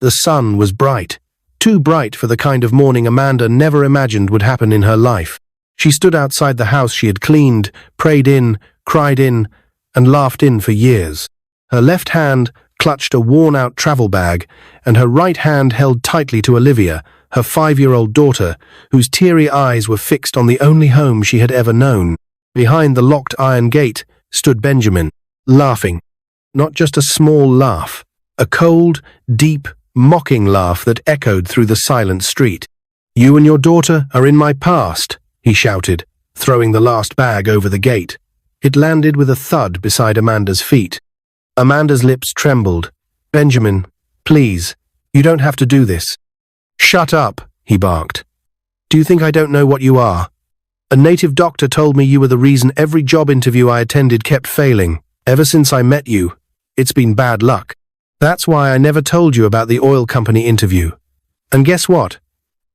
The sun was bright, too bright for the kind of morning Amanda never imagined would happen in her life. She stood outside the house she had cleaned, prayed in, cried in, and laughed in for years. Her left hand clutched a worn-out travel bag, and her right hand held tightly to Olivia, her 5-year-old daughter, whose teary eyes were fixed on the only home she had ever known. Behind the locked iron gate stood Benjamin, laughing. Not just a small laugh, a cold, deep, mocking laugh that echoed through the silent street. "You and your daughter are in my past," he shouted, throwing the last bag over the gate. It landed with a thud beside Amanda's feet. Amanda's lips trembled. "Benjamin, please, you don't have to do this." "Shut up," he barked. "Do you think I don't know what you are? A native doctor told me you were the reason every job interview I attended kept failing. Ever since I met you, it's been bad luck. That's why I never told you about the oil company interview. And guess what?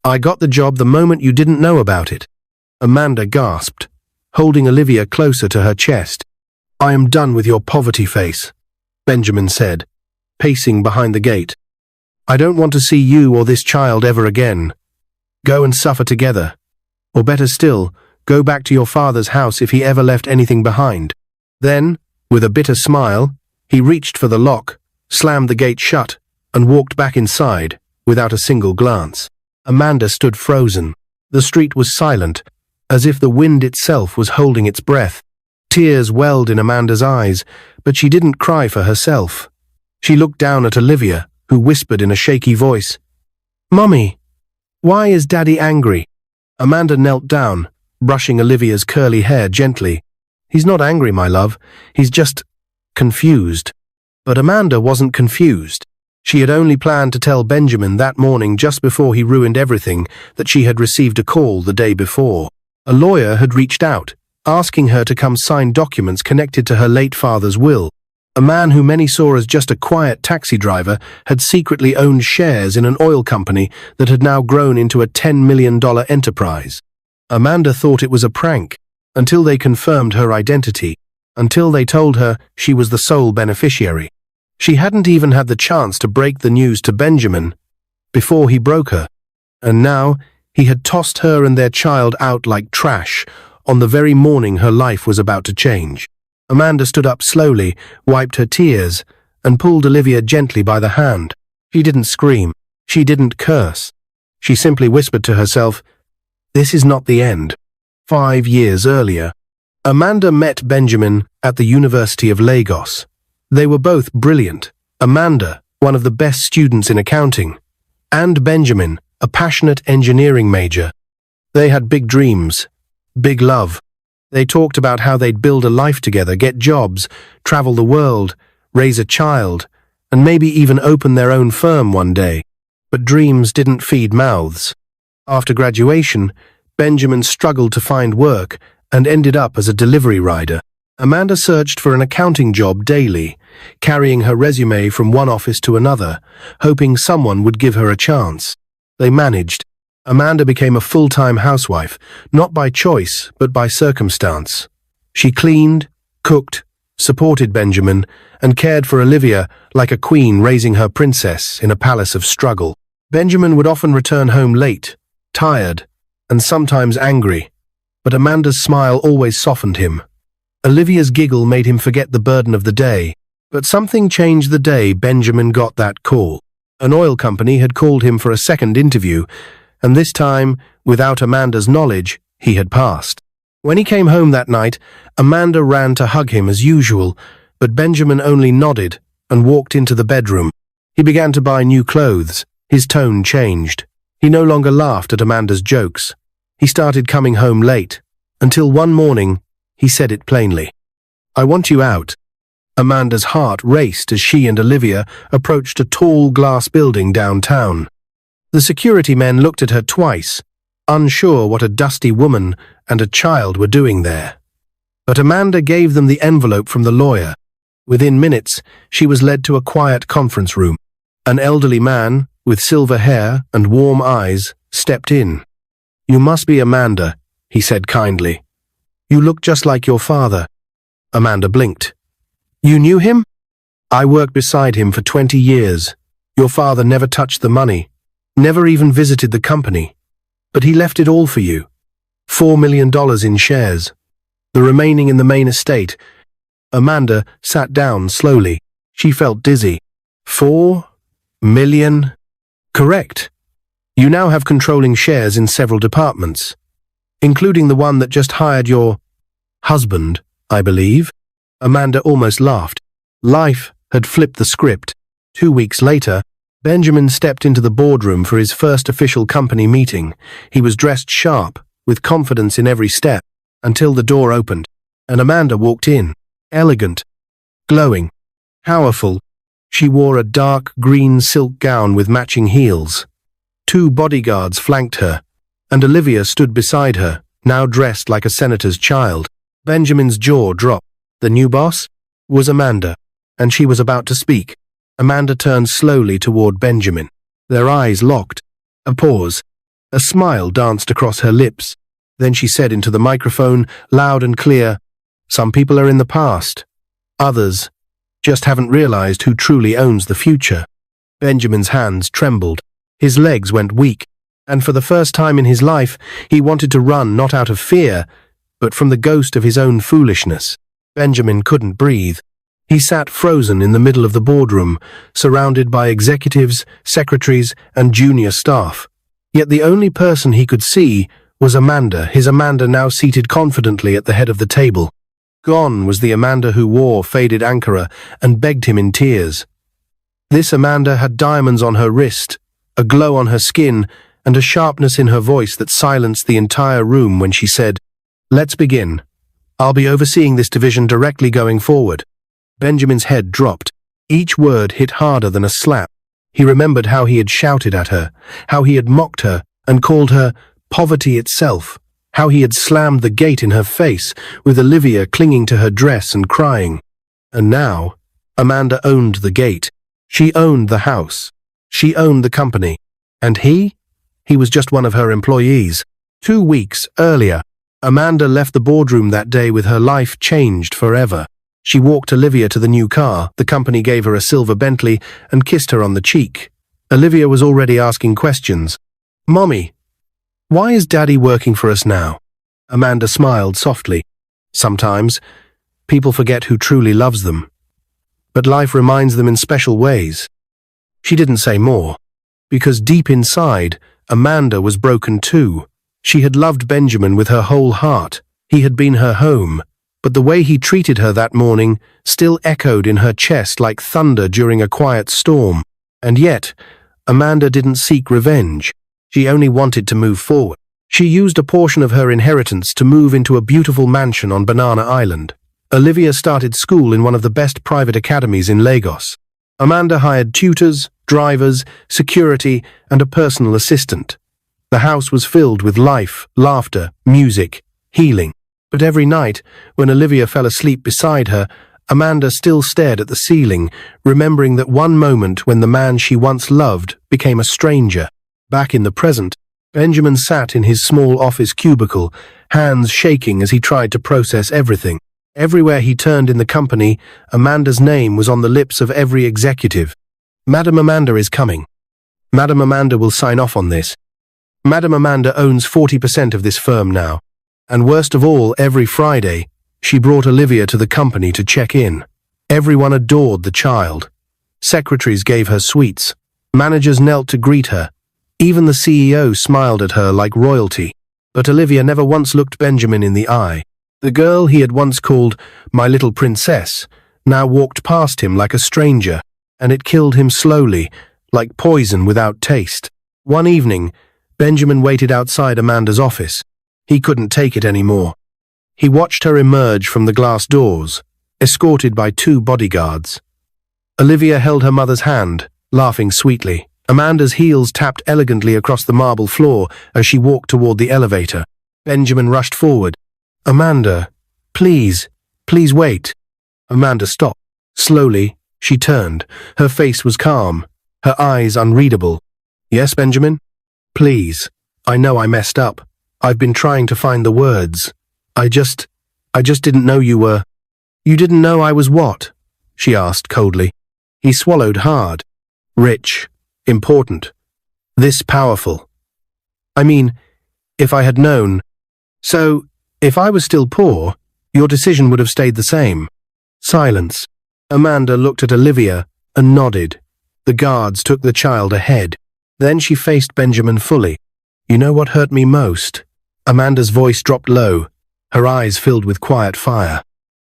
I got the job the moment you didn't know about it." Amanda gasped, holding Olivia closer to her chest. "I am done with your poverty face," Benjamin said, pacing behind the gate. "I don't want to see you or this child ever again. Go and suffer together. Or better still, go back to your father's house if he ever left anything behind." Then, with a bitter smile, he reached for the lock, slammed the gate shut, and walked back inside, without a single glance. Amanda stood frozen. The street was silent, as if the wind itself was holding its breath. Tears welled in Amanda's eyes, but she didn't cry for herself. She looked down at Olivia, who whispered in a shaky voice, "Mummy, why is Daddy angry?" Amanda knelt down, brushing Olivia's curly hair gently. "He's not angry, my love. He's just confused." But Amanda wasn't confused. She had only planned to tell Benjamin that morning just before he ruined everything that she had received a call the day before. A lawyer had reached out, asking her to come sign documents connected to her late father's will. A man who many saw as just a quiet taxi driver had secretly owned shares in an oil company that had now grown into a $10 million enterprise. Amanda thought it was a prank, until they confirmed her identity, until they told her she was the sole beneficiary. She hadn't even had the chance to break the news to Benjamin before he broke her, and now he had tossed her and their child out like trash on the very morning her life was about to change. Amanda stood up slowly, wiped her tears, and pulled Olivia gently by the hand. She didn't scream. She didn't curse. She simply whispered to herself, "This is not the end." 5 years earlier, Amanda met Benjamin at the University of Lagos. They were both brilliant. Amanda, one of the best students in accounting, and Benjamin, a passionate engineering major. They had big dreams, big love. They talked about how they'd build a life together, get jobs, travel the world, raise a child, and maybe even open their own firm one day. But dreams didn't feed mouths. After graduation, Benjamin struggled to find work and ended up as a delivery rider. Amanda searched for an accounting job daily, carrying her resume from one office to another, hoping someone would give her a chance. They managed. Amanda became a full-time housewife, not by choice, but by circumstance. She cleaned, cooked, supported Benjamin, and cared for Olivia like a queen raising her princess in a palace of struggle. Benjamin would often return home late, tired, and sometimes angry, but Amanda's smile always softened him. Olivia's giggle made him forget the burden of the day, but something changed the day Benjamin got that call. An oil company had called him for a second interview, and this time, without Amanda's knowledge, he had passed. When he came home that night, Amanda ran to hug him as usual, but Benjamin only nodded and walked into the bedroom. He began to buy new clothes. His tone changed. He no longer laughed at Amanda's jokes. He started coming home late, until one morning, he said it plainly. "I want you out." Amanda's heart raced as she and Olivia approached a tall glass building downtown. The security men looked at her twice, unsure what a dusty woman and a child were doing there. But Amanda gave them the envelope from the lawyer. Within minutes, she was led to a quiet conference room. An elderly man, with silver hair and warm eyes, stepped in. "You must be Amanda," he said kindly. "You look just like your father." Amanda blinked. "You knew him?" "I worked beside him for 20 years. Your father never touched the money, never even visited the company. But he left it all for you. $4 million in shares. The remaining in the main estate. Amanda sat down slowly. She felt dizzy. 4 million? Correct. You now have controlling shares in several departments, including the one that just hired your husband, I believe. Amanda almost laughed. Life had flipped the script. 2 weeks later, Benjamin stepped into the boardroom for his first official company meeting. He was dressed sharp, with confidence in every step, until the door opened, and Amanda walked in, elegant, glowing, powerful. She wore a dark green silk gown with matching heels. 2 bodyguards flanked her, and Olivia stood beside her, now dressed like a senator's child. Benjamin's jaw dropped. The new boss was Amanda, and she was about to speak. Amanda turned slowly toward Benjamin. Their eyes locked. A pause. A smile danced across her lips. Then she said into the microphone, loud and clear, "Some people are in the past. Others just haven't realized who truly owns the future." Benjamin's hands trembled. His legs went weak, and for the first time in his life, he wanted to run not out of fear, but from the ghost of his own foolishness. Benjamin couldn't breathe. He sat frozen in the middle of the boardroom, surrounded by executives, secretaries, and junior staff. Yet the only person he could see was Amanda, his Amanda now seated confidently at the head of the table. Gone was the Amanda who wore faded ankara and begged him in tears. This Amanda had diamonds on her wrist, a glow on her skin, and a sharpness in her voice that silenced the entire room when she said, "Let's begin. I'll be overseeing this division directly going forward." Benjamin's head dropped. Each word hit harder than a slap. He remembered how he had shouted at her, how he had mocked her and called her poverty itself, how he had slammed the gate in her face, with Olivia clinging to her dress and crying. And now, Amanda owned the gate. She owned the house. She owned the company. And he? He was just one of her employees. 2 weeks earlier, Amanda left the boardroom that day with her life changed forever. She walked Olivia to the new car. The company gave her a silver Bentley and kissed her on the cheek. Olivia was already asking questions. "Mommy, why is Daddy working for us now?" Amanda smiled softly. "Sometimes, people forget who truly loves them. But life reminds them in special ways." She didn't say more, because deep inside, Amanda was broken too. She had loved Benjamin with her whole heart. He had been her home. But the way he treated her that morning still echoed in her chest like thunder during a quiet storm. And yet, Amanda didn't seek revenge. She only wanted to move forward. She used a portion of her inheritance to move into a beautiful mansion on Banana Island. Olivia started school in one of the best private academies in Lagos. Amanda hired tutors, drivers, security, and a personal assistant. The house was filled with life, laughter, music, healing. But every night, when Olivia fell asleep beside her, Amanda still stared at the ceiling, remembering that one moment when the man she once loved became a stranger. Back in the present, Benjamin sat in his small office cubicle, hands shaking as he tried to process everything. Everywhere he turned in the company, Amanda's name was on the lips of every executive. "Madam Amanda is coming. Madam Amanda will sign off on this. Madam Amanda owns 40% of this firm now." And worst of all, every Friday, she brought Olivia to the company to check in. Everyone adored the child. Secretaries gave her sweets. Managers knelt to greet her. Even the CEO smiled at her like royalty. But Olivia never once looked Benjamin in the eye. The girl he had once called "my little princess" now walked past him like a stranger, and it killed him slowly, like poison without taste. One evening, Benjamin waited outside Amanda's office. He couldn't take it anymore. He watched her emerge from the glass doors, escorted by 2 bodyguards. Olivia held her mother's hand, laughing sweetly. Amanda's heels tapped elegantly across the marble floor as she walked toward the elevator. Benjamin rushed forward. "Amanda, please wait." Amanda stopped. Slowly, she turned. Her face was calm, her eyes unreadable. "Yes, Benjamin? Please. I know I messed up. I've been trying to find the words. I just didn't know you were—" "You didn't know I was what?" she asked coldly. He swallowed hard. Rich, important, this powerful. I mean, if I had known. So, if I was still poor, your decision would have stayed the same. Silence. Amanda looked at Olivia and nodded. The guards took the child ahead. Then she faced Benjamin fully. You know what hurt me most? Amanda's voice dropped low, her eyes filled with quiet fire.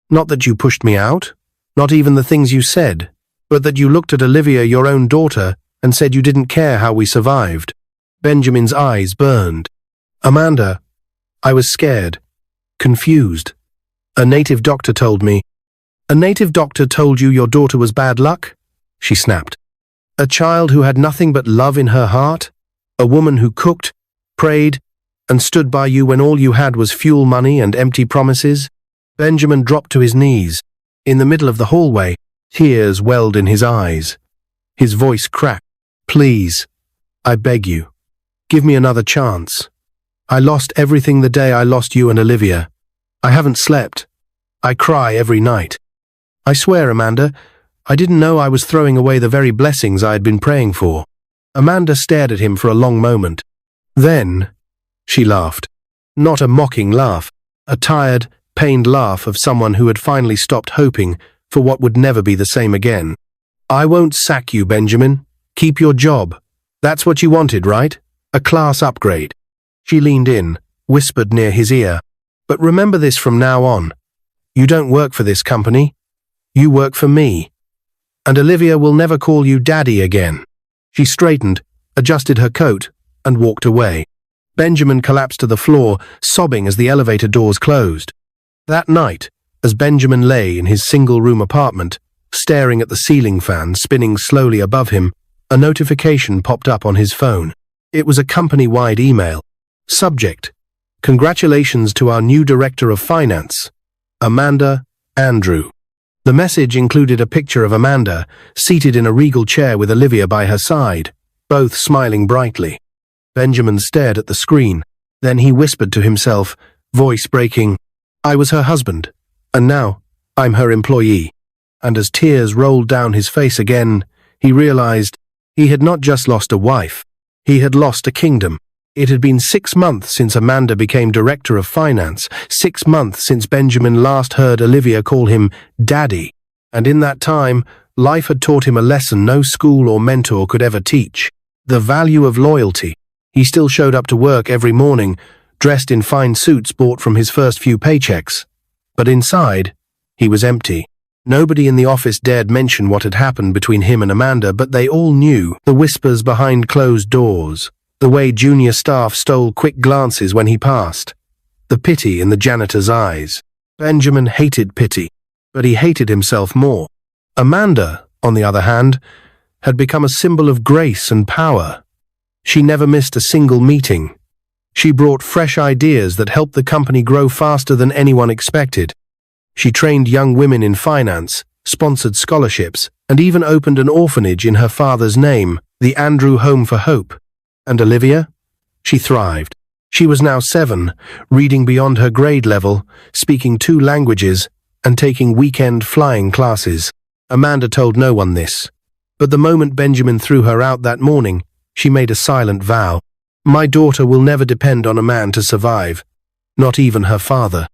Not that you pushed me out, not even the things you said, but that you looked at Olivia, your own daughter, and said you didn't care how we survived. Benjamin's eyes burned. Amanda, I was scared, confused. A native doctor told me. A native doctor told you your daughter was bad luck? She snapped. A child who had nothing but love in her heart? A woman who cooked, prayed, and stood by you when all you had was fuel money and empty promises? Benjamin dropped to his knees. In the middle of the hallway, tears welled in his eyes. His voice cracked. Please, I beg you, give me another chance. I lost everything the day I lost you and Olivia. I haven't slept. I cry every night. I swear, Amanda, I didn't know I was throwing away the very blessings I had been praying for. Amanda stared at him for a long moment. Then, she laughed. Not a mocking laugh, a tired, pained laugh of someone who had finally stopped hoping for what would never be the same again. I won't sack you, Benjamin. Keep your job. That's what you wanted, right? A class upgrade. She leaned in, whispered near his ear. But remember this from now on. You don't work for this company. You work for me. And Olivia will never call you Daddy again. She straightened, adjusted her coat, and walked away. Benjamin collapsed to the floor, sobbing as the elevator doors closed. That night, as Benjamin lay in his single-room apartment, staring at the ceiling fan spinning slowly above him, a notification popped up on his phone. It was a company-wide email. Subject: Congratulations to our new Director of Finance, Amanda Andrew. The message included a picture of Amanda, seated in a regal chair with Olivia by her side, both smiling brightly. Benjamin stared at the screen. Then he whispered to himself, voice breaking, I was her husband, and now I'm her employee. And as tears rolled down his face again, he realized he had not just lost a wife, he had lost a kingdom. It had been 6 months since Amanda became Director of Finance, 6 months since Benjamin last heard Olivia call him Daddy, and in that time, life had taught him a lesson no school or mentor could ever teach: the value of loyalty. He still showed up to work every morning, dressed in fine suits bought from his first few paychecks. But inside, he was empty. Nobody in the office dared mention what had happened between him and Amanda, but they all knew the whispers behind closed doors, the way junior staff stole quick glances when he passed, the pity in the janitor's eyes. Benjamin hated pity, but he hated himself more. Amanda, on the other hand, had become a symbol of grace and power. She never missed a single meeting. She brought fresh ideas that helped the company grow faster than anyone expected. She trained young women in finance, sponsored scholarships, and even opened an orphanage in her father's name, the Andrew Home for Hope. And Olivia? She thrived. She was now 7, reading beyond her grade level, speaking 2 languages, and taking weekend flying classes. Amanda told no one this. But the moment Benjamin threw her out that morning, she made a silent vow. My daughter will never depend on a man to survive, not even her father.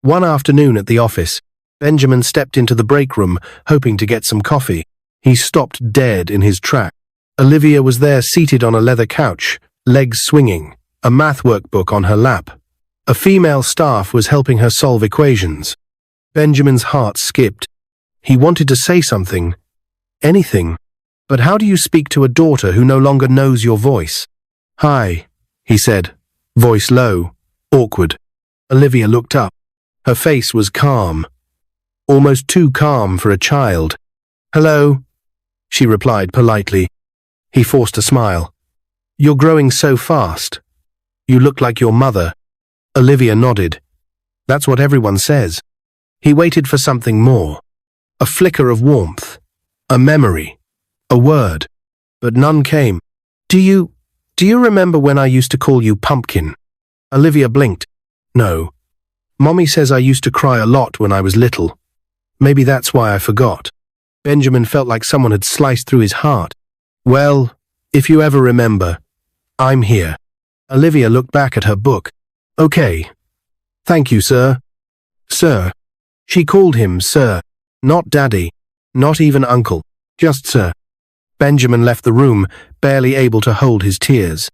One afternoon at the office, Benjamin stepped into the break room, hoping to get some coffee. He stopped dead in his tracks. Olivia was there seated on a leather couch, legs swinging, a math workbook on her lap. A female staff was helping her solve equations. Benjamin's heart skipped. He wanted to say something, anything. But how do you speak to a daughter who no longer knows your voice? Hi, he said, voice low, awkward. Olivia looked up. Her face was calm, almost too calm for a child. Hello, she replied politely. He forced a smile. You're growing so fast. You look like your mother. Olivia nodded. That's what everyone says. He waited for something more. A flicker of warmth. A memory. A word. But none came. Do you remember when I used to call you Pumpkin? Olivia blinked. No. Mommy says I used to cry a lot when I was little. Maybe that's why I forgot. Benjamin felt like someone had sliced through his heart. Well, if you ever remember, I'm here. Olivia looked back at her book. Okay. Thank you, sir. Sir. She called him sir. Not daddy. Not even uncle. Just sir. Benjamin left the room, barely able to hold his tears.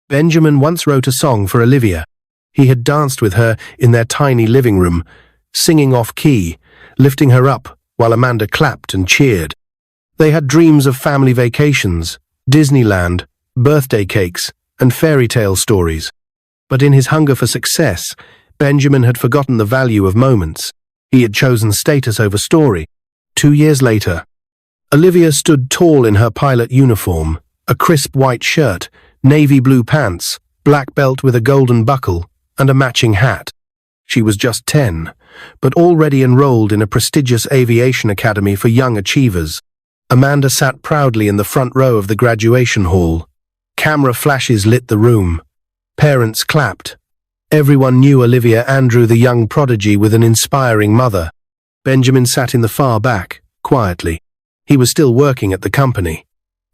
Benjamin once wrote a song for Olivia. He had danced with her in their tiny living room, singing off-key, lifting her up while Amanda clapped and cheered. They had dreams of family vacations, Disneyland, birthday cakes, and fairy tale stories. But in his hunger for success, Benjamin had forgotten the value of moments. He had chosen status over story. 2 years later, Olivia stood tall in her pilot uniform, a crisp white shirt, navy blue pants, black belt with a golden buckle, and a matching hat. She was just 10, but already enrolled in a prestigious aviation academy for young achievers. Amanda sat proudly in the front row of the graduation hall. Camera flashes lit the room. Parents clapped. Everyone knew Olivia Andrew, the young prodigy with an inspiring mother. Benjamin sat in the far back, quietly. He was still working at the company.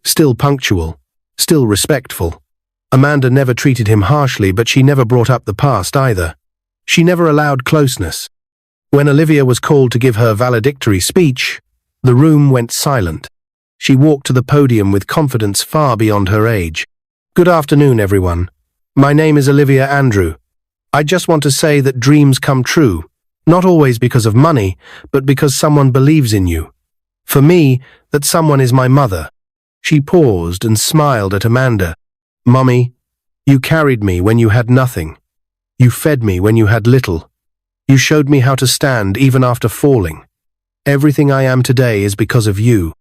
Still punctual. Still respectful. Amanda never treated him harshly, but she never brought up the past either. She never allowed closeness. When Olivia was called to give her valedictory speech, the room went silent. She walked to the podium with confidence far beyond her age. Good afternoon, everyone. My name is Olivia Andrew. I just want to say that dreams come true, not always because of money, but because someone believes in you. For me, that someone is my mother. She paused and smiled at Amanda. Mummy, you carried me when you had nothing. You fed me when you had little. You showed me how to stand even after falling. Everything I am today is because of you.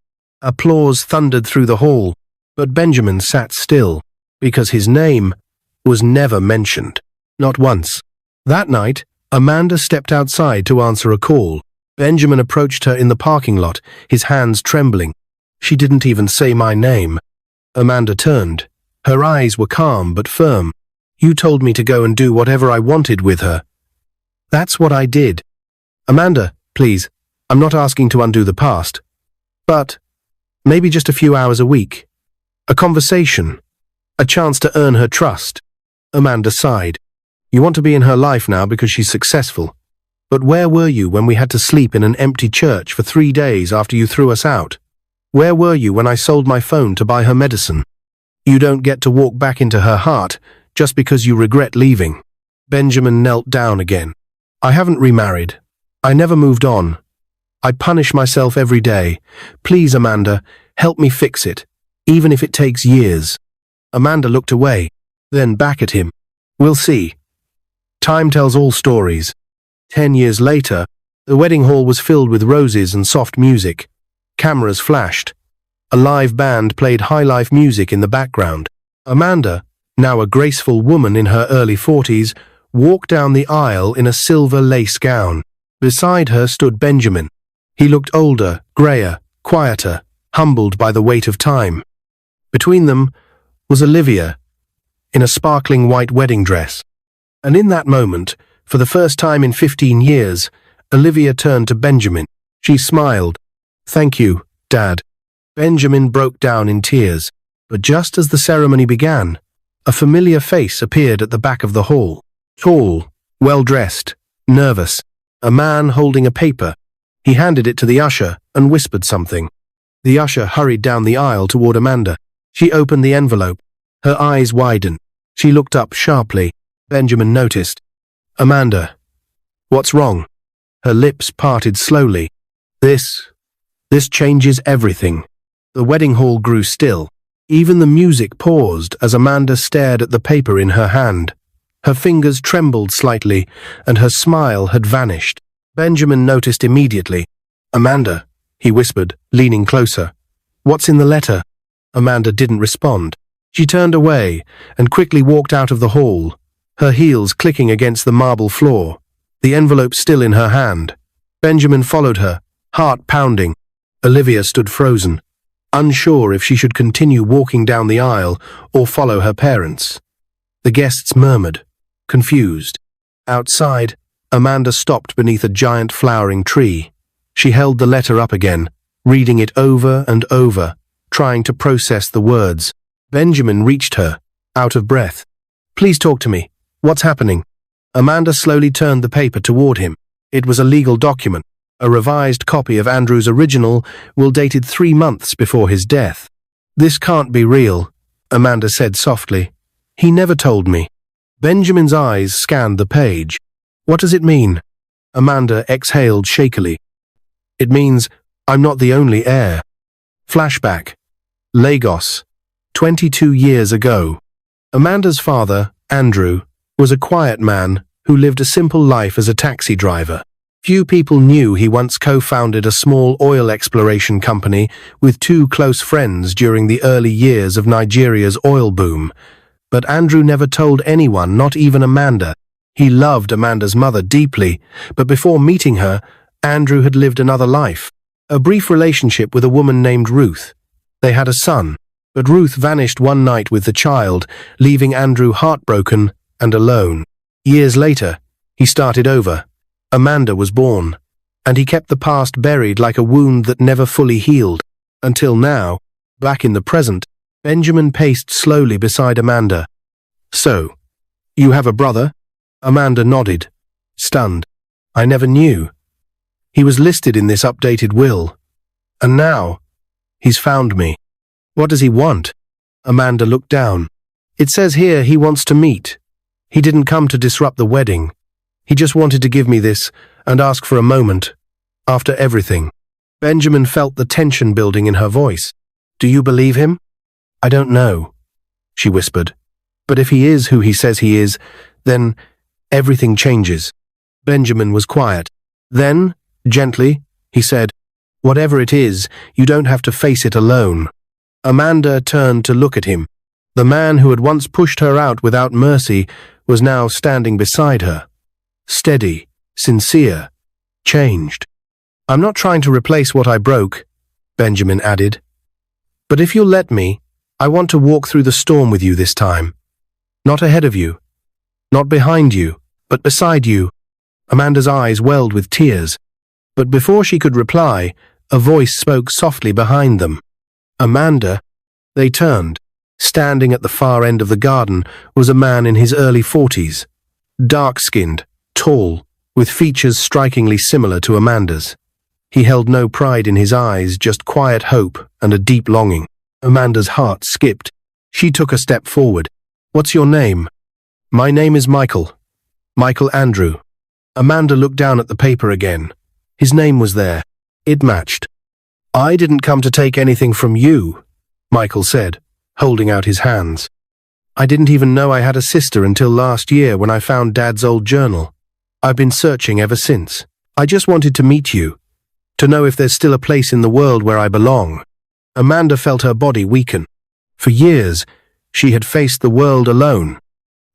Applause thundered through the hall, but Benjamin sat still, because his name was never mentioned. Not once. That night, Amanda stepped outside to answer a call. Benjamin approached her in the parking lot, his hands trembling. She didn't even say my name. Amanda turned. Her eyes were calm but firm. You told me to go and do whatever I wanted with her. That's what I did. Amanda, please, I'm not asking to undo the past. But maybe just a few hours a week. A conversation. A chance to earn her trust. Amanda sighed. You want to be in her life now because she's successful. But where were you when we had to sleep in an empty church for 3 days after you threw us out? Where were you when I sold my phone to buy her medicine? You don't get to walk back into her heart just because you regret leaving. Benjamin knelt down again. I haven't remarried. I never moved on. I punish myself every day. Please, Amanda, help me fix it, even if it takes years. Amanda looked away, then back at him. We'll see. Time tells all stories. 10 years later, the wedding hall was filled with roses and soft music. Cameras flashed. A live band played high-life music in the background. Amanda, now a graceful woman in her early 40s, walked down the aisle in a silver lace gown. Beside her stood Benjamin. He looked older, grayer, quieter, humbled by the weight of time. Between them was Olivia, in a sparkling white wedding dress. And in that moment, for the first time in 15 years, Olivia turned to Benjamin. She smiled. Thank you, Dad. Benjamin broke down in tears, but just as the ceremony began, a familiar face appeared at the back of the hall. Tall, well-dressed, nervous, a man holding a paper. He handed it to the usher and whispered something. The usher hurried down the aisle toward Amanda. She opened the envelope. Her eyes widened. She looked up sharply. Benjamin noticed. Amanda, what's wrong? Her lips parted slowly. This changes everything. The wedding hall grew still. Even the music paused as Amanda stared at the paper in her hand. Her fingers trembled slightly, and her smile had vanished. Benjamin noticed immediately. Amanda, he whispered, leaning closer. What's in the letter? Amanda didn't respond. She turned away and quickly walked out of the hall, her heels clicking against the marble floor, the envelope still in her hand. Benjamin followed her, heart pounding. Olivia stood frozen, unsure if she should continue walking down the aisle or follow her parents. The guests murmured, confused. Outside, Amanda stopped beneath a giant flowering tree. She held the letter up again, reading it over and over. trying to process the words. Benjamin reached her, out of breath. "Please talk to me. What's happening?" Amanda slowly turned the paper toward him. It was a legal document, a revised copy of Andrew's original, will dated 3 months before his death. "This can't be real," Amanda said softly. "He never told me." Benjamin's eyes scanned the page. "What does it mean?" Amanda exhaled shakily. "It means I'm not the only heir." Flashback. Lagos. 22 years ago. Amanda's father, Andrew, was a quiet man who lived a simple life as a taxi driver. Few people knew he once co-founded a small oil exploration company with 2 close friends during the early years of Nigeria's oil boom. But Andrew never told anyone, not even Amanda. He loved Amanda's mother deeply, but before meeting her, Andrew had lived another life. A brief relationship with a woman named Ruth. They had a son, but Ruth vanished one night with the child, leaving Andrew heartbroken and alone. Years later, he started over. Amanda was born, and he kept the past buried like a wound that never fully healed. Until now, back in the present, Benjamin paced slowly beside Amanda. "So, you have a brother?" Amanda nodded, stunned. "I never knew. He was listed in this updated will. And now, he's found me." "What does he want?" Amanda looked down. "It says here he wants to meet. He didn't come to disrupt the wedding. He just wanted to give me this and ask for a moment. After everything." Benjamin felt the tension building in her voice. "Do you believe him?" "I don't know," she whispered. "But if he is who he says he is, then everything changes." Benjamin was quiet. Then, gently, he said, "Whatever it is, you don't have to face it alone." Amanda turned to look at him. The man who had once pushed her out without mercy was now standing beside her. Steady, sincere, changed. "I'm not trying to replace what I broke," Benjamin added. "But if you'll let me, I want to walk through the storm with you this time. Not ahead of you, not behind you, but beside you." Amanda's eyes welled with tears. But before she could reply, a voice spoke softly behind them. "Amanda." They turned. Standing at the far end of the garden was a man in his early 40s. Dark-skinned, tall, with features strikingly similar to Amanda's. He held no pride in his eyes, just quiet hope and a deep longing. Amanda's heart skipped. She took a step forward. "What's your name?" "My name is Michael. Michael Andrew." Amanda looked down at the paper again. His name was there. It matched. "I didn't come to take anything from you," Michael said, holding out his hands. "I didn't even know I had a sister until last year when I found Dad's old journal. I've been searching ever since. I just wanted to meet you, to know if there's still a place in the world where I belong." Amanda felt her body weaken. For years, she had faced the world alone.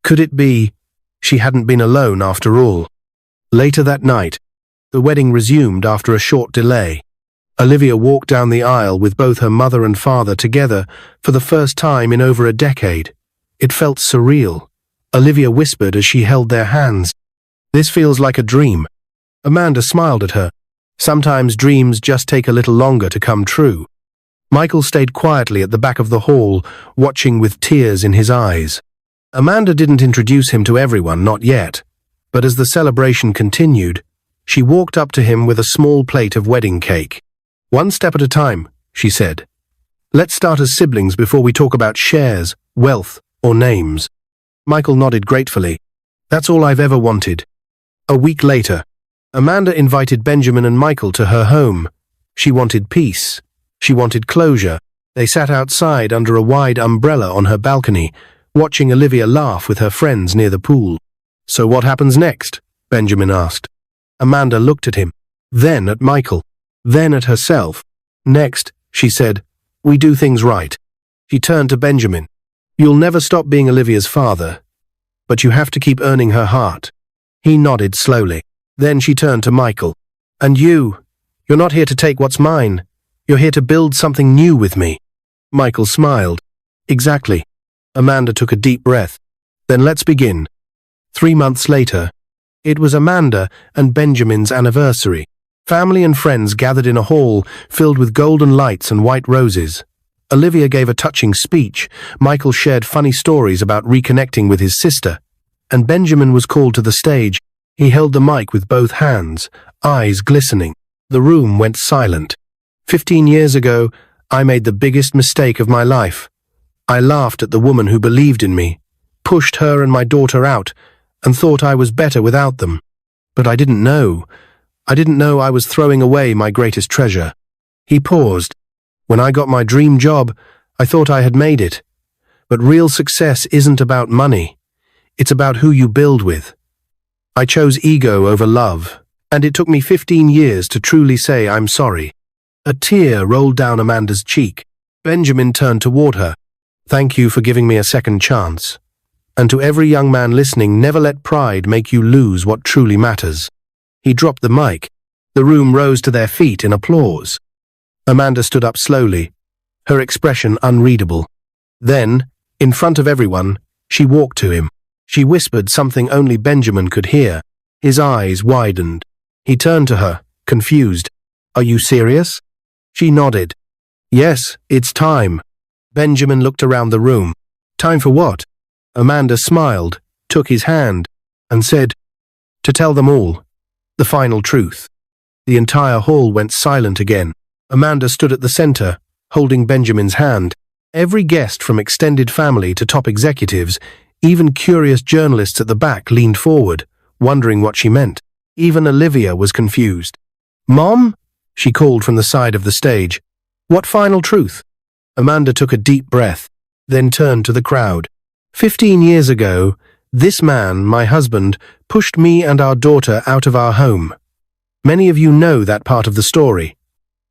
Could it be she hadn't been alone after all? Later that night, the wedding resumed after a short delay. Olivia walked down the aisle with both her mother and father together for the first time in over a decade. It felt surreal. Olivia whispered as she held their hands, "This feels like a dream." Amanda smiled at her. Sometimes dreams just take a little longer to come true. Michael stayed quietly at the back of the hall, watching with tears in his eyes. Amanda didn't introduce him to everyone, not yet. But as the celebration continued, she walked up to him with a small plate of wedding cake. "One step at a time," she said. "Let's start as siblings before we talk about shares, wealth, or names." Michael nodded gratefully. "That's all I've ever wanted." A week later, Amanda invited Benjamin and Michael to her home. She wanted peace. She wanted closure. They sat outside under a wide umbrella on her balcony, watching Olivia laugh with her friends near the pool. "So what happens next?" Benjamin asked. Amanda looked at him, then at Michael, then at herself. "Next," she said, "we do things right." She turned to Benjamin. "You'll never stop being Olivia's father, but you have to keep earning her heart." He nodded slowly. Then she turned to Michael. "And you're not here to take what's mine. You're here to build something new with me." Michael smiled. "Exactly." Amanda took a deep breath. "Then let's begin." 3 months later, it was Amanda and Benjamin's anniversary. Family and friends gathered in a hall filled with golden lights and white roses. Olivia gave a touching speech, Michael shared funny stories about reconnecting with his sister, and Benjamin was called to the stage. He held the mic with both hands, eyes glistening. The room went silent. 15 years ago, I made the biggest mistake of my life. I laughed at the woman who believed in me, pushed her and my daughter out, and thought I was better without them. But I didn't know. I was throwing away my greatest treasure. He paused. When I got my dream job, I thought I had made it. But real success isn't about money. It's about who you build with. I chose ego over love, and it took me 15 years to truly say I'm sorry. A tear rolled down Amanda's cheek. Benjamin turned toward her. Thank you for giving me a second chance. And to every young man listening, never let pride make you lose what truly matters. He dropped the mic. The room rose to their feet in applause. Amanda stood up slowly, her expression unreadable. Then, in front of everyone, she walked to him. She whispered something only Benjamin could hear. His eyes widened. He turned to her, confused. Are you serious? She nodded. Yes, it's time. Benjamin looked around the room. Time for what? Amanda smiled, took his hand, and said, to tell them all. The final truth. The entire hall went silent again. Amanda stood at the center, holding Benjamin's hand. Every guest from extended family to top executives, even curious journalists at the back leaned forward, wondering what she meant. Even Olivia was confused. Mom? She called from the side of the stage. What final truth? Amanda took a deep breath, then turned to the crowd. 15 years ago, this man, my husband, pushed me and our daughter out of our home. Many of you know that part of the story.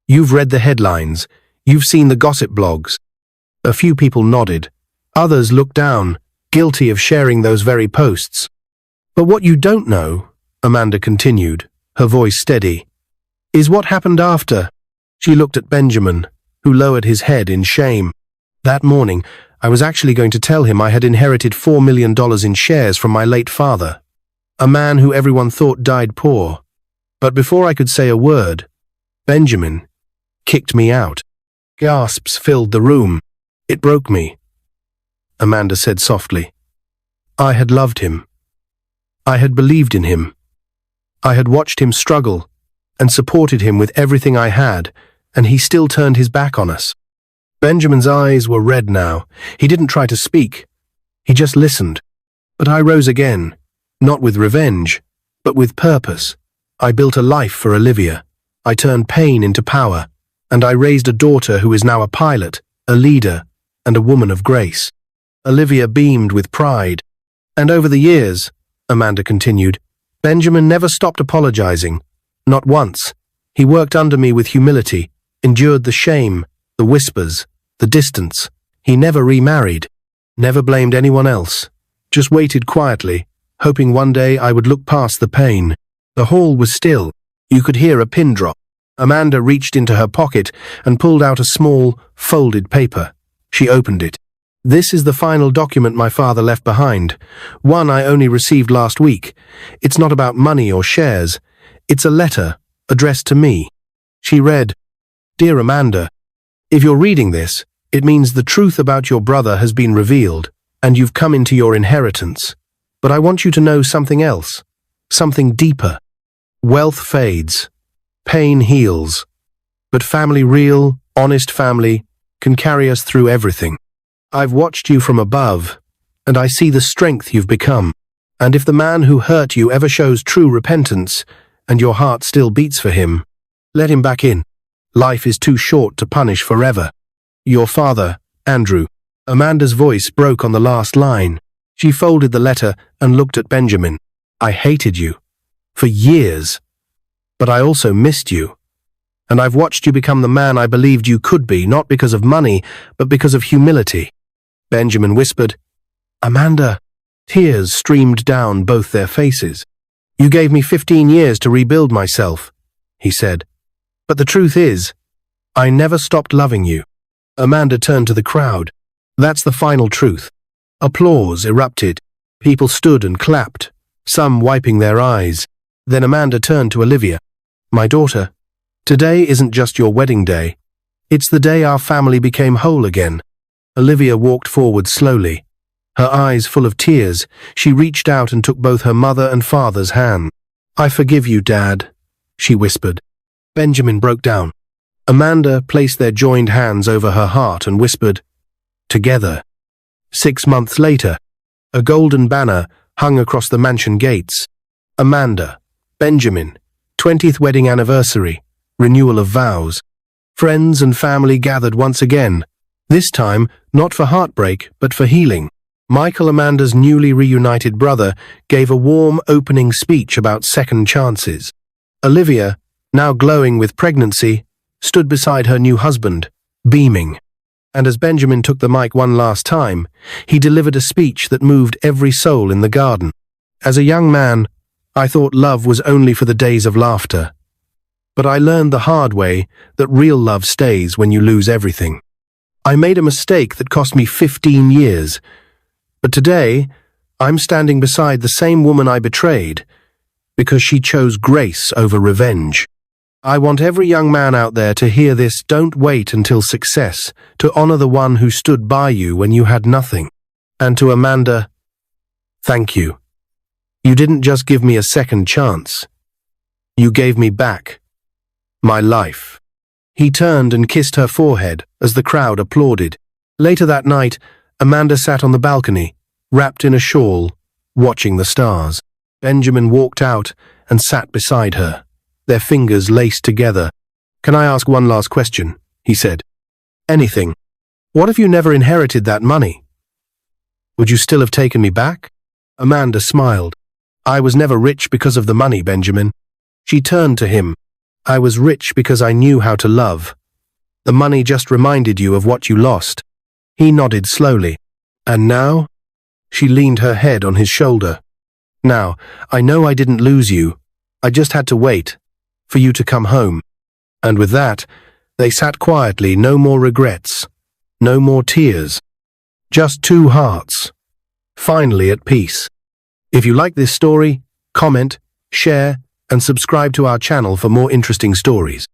You've read the headlines. You've seen the gossip blogs. A few people nodded. Others looked down, guilty of sharing those very posts. But what you don't know, Amanda continued, her voice steady, is what happened after. She looked at Benjamin, who lowered his head in shame. That morning, I was actually going to tell him I had inherited $4 million in shares from my late father, a man who everyone thought died poor. But before I could say a word, Benjamin kicked me out. Gasps filled the room. It broke me. Amanda said softly. I had loved him. I had believed in him. I had watched him struggle and supported him with everything I had, and he still turned his back on us. Benjamin's eyes were red now. He didn't try to speak. He just listened. But I rose again, not with revenge, but with purpose. I built a life for Olivia. I turned pain into power, and I raised a daughter who is now a pilot, a leader, and a woman of grace. Olivia beamed with pride. And over the years, Amanda continued, Benjamin never stopped apologizing. Not once. He worked under me with humility, endured the shame, the whispers, the distance. He never remarried, never blamed anyone else, just waited quietly, hoping one day I would look past the pain. The hall was still. You could hear a pin drop. Amanda reached into her pocket and pulled out a small, folded paper. She opened it. This is the final document my father left behind, one I only received last week. It's not about money or shares. It's a letter addressed to me. She read, Dear Amanda, if you're reading this, it means the truth about your brother has been revealed, and you've come into your inheritance. But I want you to know something else, something deeper. Wealth fades. Pain heals. But family, real, honest family, can carry us through everything. I've watched you from above, and I see the strength you've become. And if the man who hurt you ever shows true repentance, and your heart still beats for him, let him back in. Life is too short to punish forever. Your father, Andrew. Amanda's voice broke on the last line. She folded the letter and looked at Benjamin. I hated you. For years. But I also missed you. And I've watched you become the man I believed you could be, not because of money, but because of humility. Benjamin whispered, Amanda. Tears streamed down both their faces. You gave me 15 years to rebuild myself, he said. But the truth is, I never stopped loving you. Amanda turned to the crowd. That's the final truth. Applause erupted. People stood and clapped, some wiping their eyes. Then Amanda turned to Olivia. My daughter, today isn't just your wedding day. It's the day our family became whole again. Olivia walked forward slowly. Her eyes full of tears, she reached out and took both her mother and father's hand. "I forgive you, Dad," she whispered. Benjamin broke down. Amanda placed their joined hands over her heart and whispered, "Together." 6 months later, a golden banner hung across the mansion gates. Amanda, Benjamin, 20th wedding anniversary, renewal of vows. Friends and family gathered once again, this time not for heartbreak but for healing. Michael, Amanda's newly reunited brother, gave a warm opening speech about second chances. Olivia, now glowing with pregnancy, stood beside her new husband, beaming. And as Benjamin took the mic one last time, he delivered a speech that moved every soul in the garden. "As a young man, I thought love was only for the days of laughter. But I learned the hard way that real love stays when you lose everything. I made a mistake that cost me 15 years. But today, I'm standing beside the same woman I betrayed because she chose grace over revenge. I want every young man out there to hear this. Don't wait until success to honor the one who stood by you when you had nothing." And to Amanda, thank you. You didn't just give me a second chance. You gave me back my life. He turned and kissed her forehead as the crowd applauded. Later that night, Amanda sat on the balcony, wrapped in a shawl, watching the stars. Benjamin walked out and sat beside her, their fingers laced together. "Can I ask one last question?" he said. "Anything. What if you never inherited that money? Would you still have taken me back?" Amanda smiled. "I was never rich because of the money, Benjamin." She turned to him. "I was rich because I knew how to love. The money just reminded you of what you lost." He nodded slowly. "And now?" She leaned her head on his shoulder. "Now, I know I didn't lose you. I just had to wait for you to come home." And with that, they sat quietly, no more regrets, no more tears. Just two hearts, finally at peace. If you like this story, comment, share, and subscribe to our channel for more interesting stories.